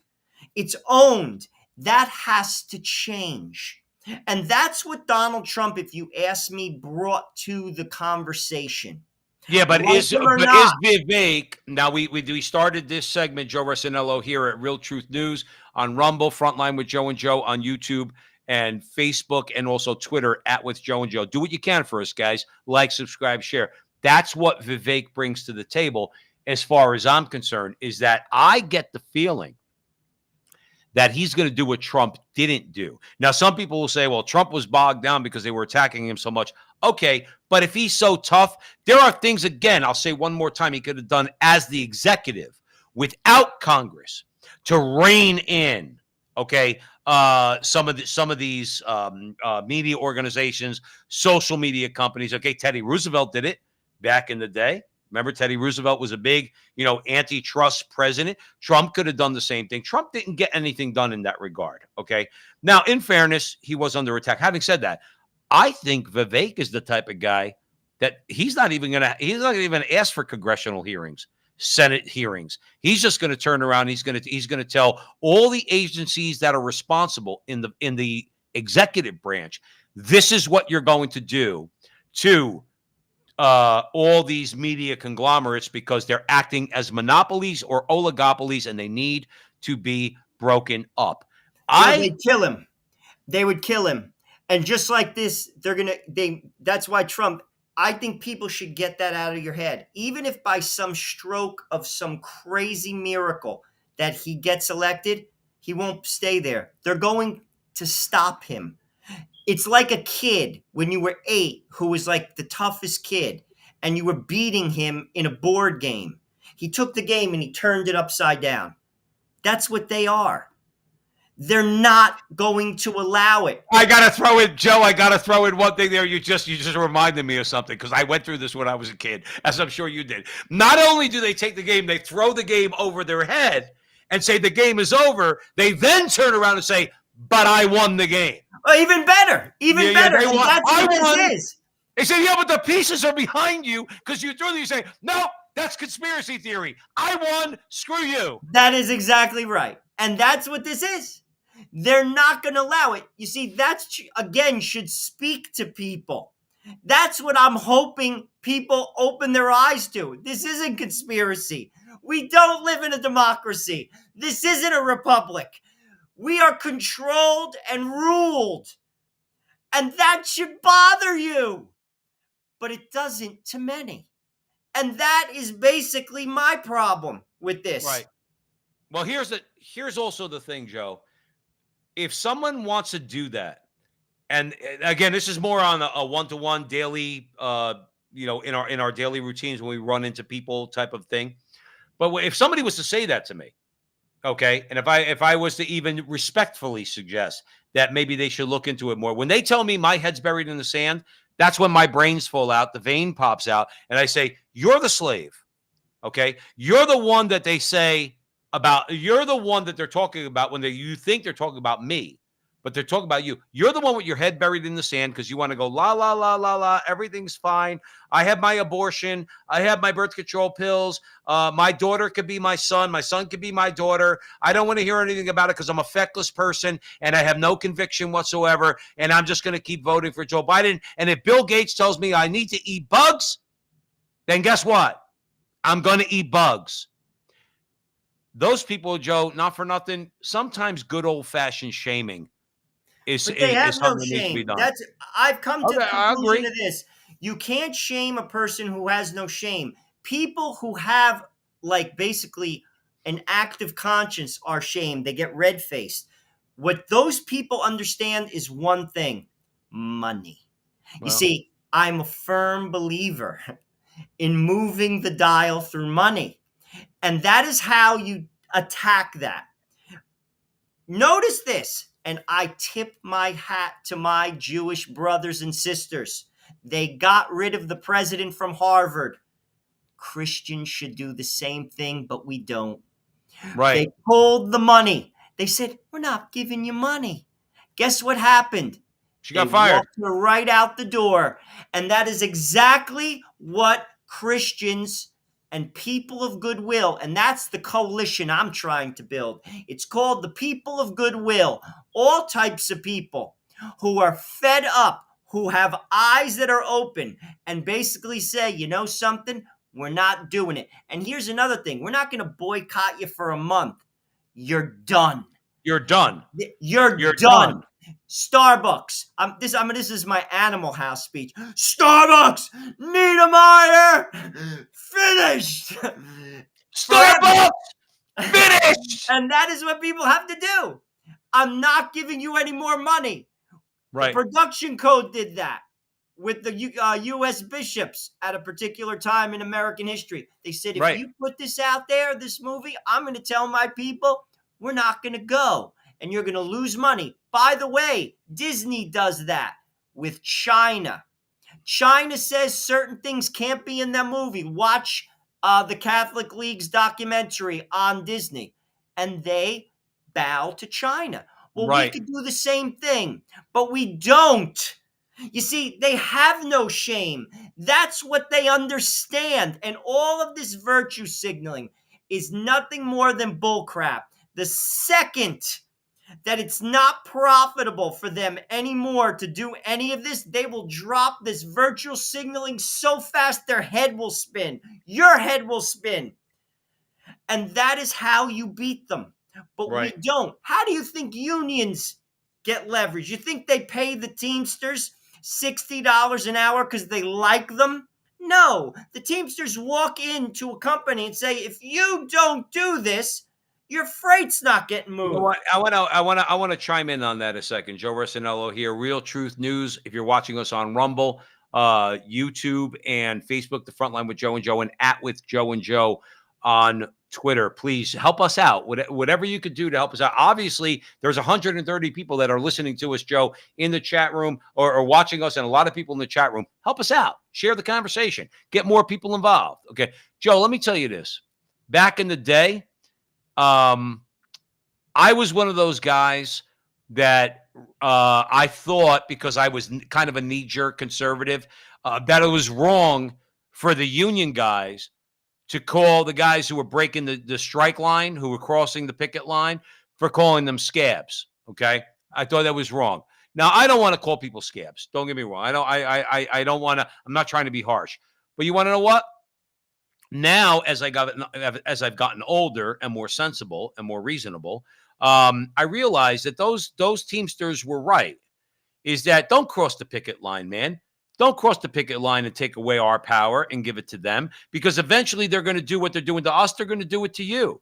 It's owned. That has to change. And that's what Donald Trump, if you ask me, brought to the conversation. Yeah, but is Vivek, now we started this segment, Joe Rossinello, here at Real Truth News on Rumble, Frontline with Joe and Joe on YouTube and Facebook and also Twitter at With Joe and Joe. Do what you can for us, guys. Like, subscribe, share. That's what Vivek brings to the table as far as I'm concerned, is that I get the feeling that he's going to do what Trump didn't do. Now, some people will say, well, Trump was bogged down because they were attacking him so much. Okay, but if he's so tough, there are things, again, I'll say one more time, he could have done as the executive without Congress to rein in, okay, some of these media organizations, social media companies. Okay, Teddy Roosevelt did it back in the day. Remember, Teddy Roosevelt was a big, antitrust president. Trump could have done the same thing. Trump didn't get anything done in that regard, okay? Now, in fairness, he was under attack. Having said that, I think Vivek is the type of guy that he's not even going to ask for congressional hearings, Senate hearings. He's just going to turn around. He's going to tell all the agencies that are responsible in the executive branch, this is what you're going to do to all these media conglomerates, because they're acting as monopolies or oligopolies and they need to be broken up. They'd kill him. They would kill him. And just like this, that's why Trump, I think people should get that out of your head. Even if by some stroke of some crazy miracle that he gets elected, he won't stay there. They're going to stop him. It's like a kid when you were 8 who was like the toughest kid and you were beating him in a board game. He took the game and he turned it upside down. That's what they are. They're not going to allow it. I gotta throw in, Joe. I gotta throw in one thing there. You just reminded me of something, because I went through this when I was a kid, as I'm sure you did. Not only do they take the game, they throw the game over their head and say the game is over. They then turn around and say, "But I won the game." Oh, even better, even better. They That's what this is. They say, "Yeah, but the pieces are behind you because you threw them." You say, "No, that's conspiracy theory. I won. Screw you." That is exactly right, and that's what this is. They're not going to allow it. You see, that's, again, should speak to people. That's what I'm hoping people open their eyes to. This isn't conspiracy. We don't live in a democracy. This isn't a republic. We are controlled and ruled. And that should bother you. But it doesn't to many. And that is basically my problem with this. Right. Well, here's also the thing, Joe. If someone wants to do that, and again, this is more on a one-to-one daily, in our daily routines when we run into people type of thing. But if somebody was to say that to me, okay, and if I was to even respectfully suggest that maybe they should look into it more, when they tell me my head's buried in the sand, that's when my brains fall out, the vein pops out, and I say, "You're the slave." Okay, you're the one that they say about. You're the one that they're talking about when you think they're talking about me, but they're talking about you. You're the one with your head buried in the sand because you want to go la la la la la. Everything's fine. I have my abortion. I have my birth control pills. My daughter could be my son. My son could be my daughter. I don't want to hear anything about it because I'm a feckless person and I have no conviction whatsoever. And I'm just going to keep voting for Joe Biden. And if Bill Gates tells me I need to eat bugs, then guess what? I'm going to eat bugs. Those people, Joe, not for nothing, sometimes good old-fashioned shaming is But they have no something that needs to be shame. done. I've come to the I conclusion agree. of this. You can't shame a person who has no shame. People who have, like, basically an active conscience are shamed. They get red-faced. What those people understand is one thing: money. You see, I'm a firm believer in moving the dial through money. And that is how you attack that. Notice this, and I tip my hat to my Jewish brothers and sisters. They got rid of the president from Harvard. Christians should do the same thing, but we don't. Right. They pulled the money. They said, "We're not giving you money." Guess what happened? She got fired. Walked her right out the door. And that is exactly what Christians and people of goodwill, and that's the coalition I'm trying to build. It's called the people of goodwill. All types of people who are fed up, who have eyes that are open, and basically say, "You know something? We're not doing it." And here's another thing. We're not going to boycott you for a month. You're done. You're done. You're done. Starbucks. This is my Animal House speech. Starbucks. Niedermeyer. Finished. Starbucks. Finished. And that is what people have to do. I'm not giving you any more money. Right. The production code did that with the U.S. bishops at a particular time in American history. They said, if you put this out there, this movie, I'm going to tell my people, we're not going to go. And you're going to lose money. By the way, Disney does that with China. China says certain things can't be in that movie. Watch the Catholic League's documentary on Disney. And they bow to China. Well, we could do the same thing, but we don't. You see, they have no shame. That's what they understand. And all of this virtue signaling is nothing more than bullcrap. The second that it's not profitable for them anymore to do any of this, they will drop this virtual signaling so fast their head will spin. Your head will spin. And that is how you beat them. But we don't. How do you think unions get leverage? You think they pay the Teamsters $60 an hour because they like them? No. The Teamsters walk into a company and say, if you don't do this, your freight's not getting moved. You know what? I want to chime in on that a second. Joe Rossinello here, Real Truth News. If you're watching us on Rumble, YouTube, and Facebook, The Frontline with Joe and Joe, and @with Joe and Joe. on Twitter. Please help us out. Whatever you could do to help us out. Obviously, there's 130 people that are listening to us, Joe, in the chat room or watching us, and a lot of people in the chat room. Help us out. Share the conversation. Get more people involved. Okay. Joe, let me tell you this. Back in the day, I was one of those guys that I thought, because I was kind of a knee-jerk conservative, that it was wrong for the union guys to call the guys who were breaking the strike line, who were crossing the picket line, for calling them scabs. Okay, I thought that was wrong. Now, I don't want to call people scabs. Don't get me wrong. I don't want to. I'm not trying to be harsh. But you want to know what? Now, as I've gotten older and more sensible and more reasonable, I realized that those Teamsters were right. Is that don't cross the picket line, man. Don't cross the picket line and take away our power and give it to them, because eventually they're going to do what they're doing to us. They're going to do it to you.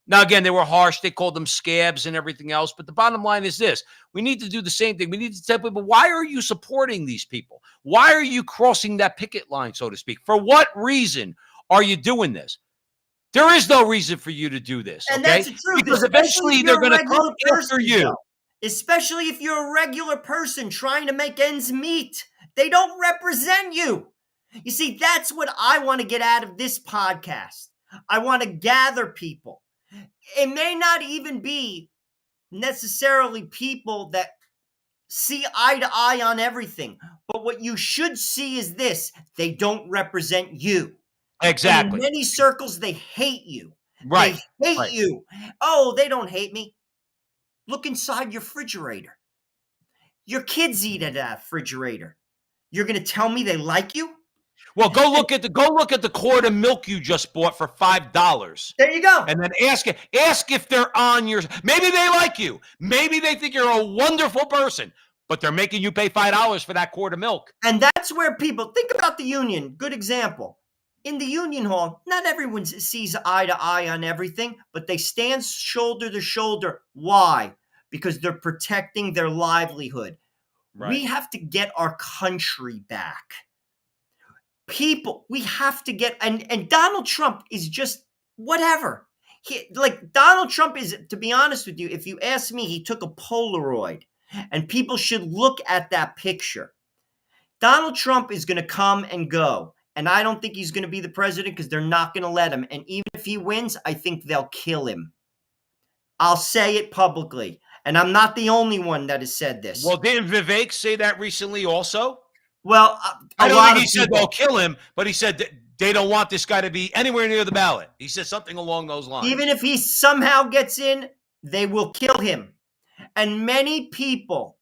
Now, again, they were harsh. They called them scabs and everything else. But the bottom line is this. We need to do the same thing. We need to tell people, why are you supporting these people? Why are you crossing that picket line, so to speak? For what reason are you doing this? There is no reason for you to do this. And okay? that's the truth. Because eventually they're going to come after you. Though. Especially if you're a regular person trying to make ends meet. They don't represent you. You see, that's what I want to get out of this podcast. I want to gather people. It may not even be necessarily people that see eye to eye on everything. But what you should see is this. They don't represent you. Exactly. And in many circles, they hate you. Right. They hate you. Oh, they don't hate me. Look inside your refrigerator. Your kids eat at that refrigerator. You're going to tell me they like you? Well, go look at the quart of milk you just bought for $5. There you go. And then ask if they're on your. Maybe they like you. Maybe they think you're a wonderful person, but they're making you pay $5 for that quart of milk. And that's where people think about the union. Good example. In the union hall, not everyone sees eye to eye on everything, but they stand shoulder to shoulder. Why? Because they're protecting their livelihood. Right. We have to get our country back. People, we have to get, and Donald Trump is just whatever. Donald Trump is, to be honest with you, if you ask me, he took a Polaroid, and people should look at that picture. Donald Trump is going to come and go, and I don't think he's going to be the president because they're not going to let him. And even if he wins, I think they'll kill him. I'll say it publicly. And I'm not the only one that has said this. Well, didn't Vivek say that recently also? Well, I don't think he said they'll kill him, but he said that they don't want this guy to be anywhere near the ballot. He said something along those lines. Even if he somehow gets in, they will kill him. And many people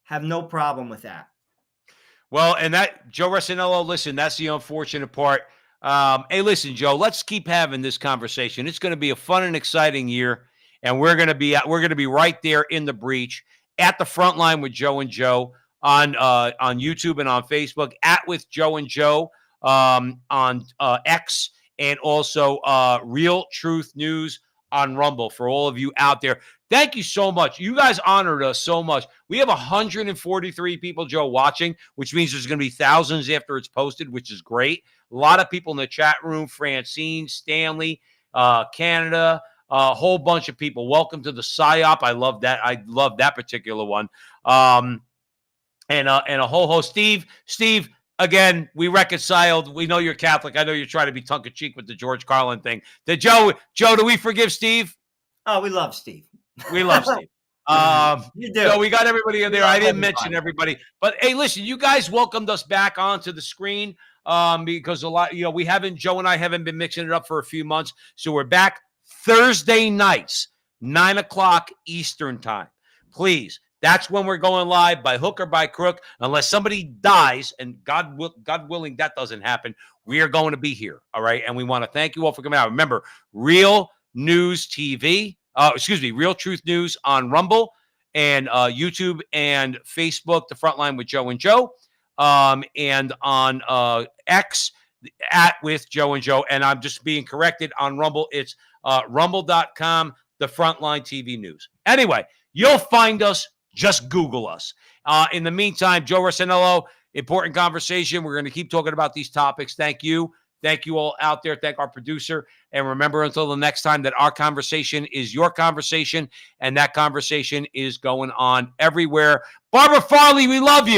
have no problem with that. Well, and that, Joe Rossinello, listen, that's the unfortunate part. Hey, listen, Joe, let's keep having this conversation. It's going to be a fun and exciting year. And we're going to be right there in the breach at the front line with Joe and Joe on YouTube and on Facebook, at with Joe and Joe on X, and also Real Truth News on Rumble for all of you out there. Thank you so much. You guys honored us so much. We have 143 people, Joe, watching, which means there's going to be thousands after it's posted, which is great. A lot of people in the chat room, Francine, Stanley, Canada, a whole bunch of people. Welcome to the PSYOP. I love that. I love that particular one. And a whole host. Steve, again, we reconciled. We know you're Catholic. I know you're trying to be tongue-in-cheek with the George Carlin thing. Joe, do we forgive Steve? Oh, we love Steve. We love Steve. You do. So we got everybody in there. I didn't mention everybody. But, hey, listen, you guys welcomed us back onto the screen because a lot, Joe and I haven't been mixing it up for a few months. So we're back Thursday nights, 9 o'clock Eastern time. Please, that's when we're going live by hook or by crook. Unless somebody dies, and God willing that doesn't happen, we are going to be here, all right? And we want to thank you all for coming out. Remember, Real News TV, Real Truth News on Rumble and YouTube and Facebook, The Frontline with Joe and Joe, and on X, at with Joe and Joe. And I'm just being corrected on Rumble. It's rumble.com, The Frontline TV News. Anyway, you'll find us. Just Google us. In the meantime, Joe Rossinello, important conversation. We're going to keep talking about these topics. Thank you Thank you all out there. Thank our producer. And remember, until the next time, that our conversation is your conversation, and that conversation is going on everywhere. Barbara Farley, we love you.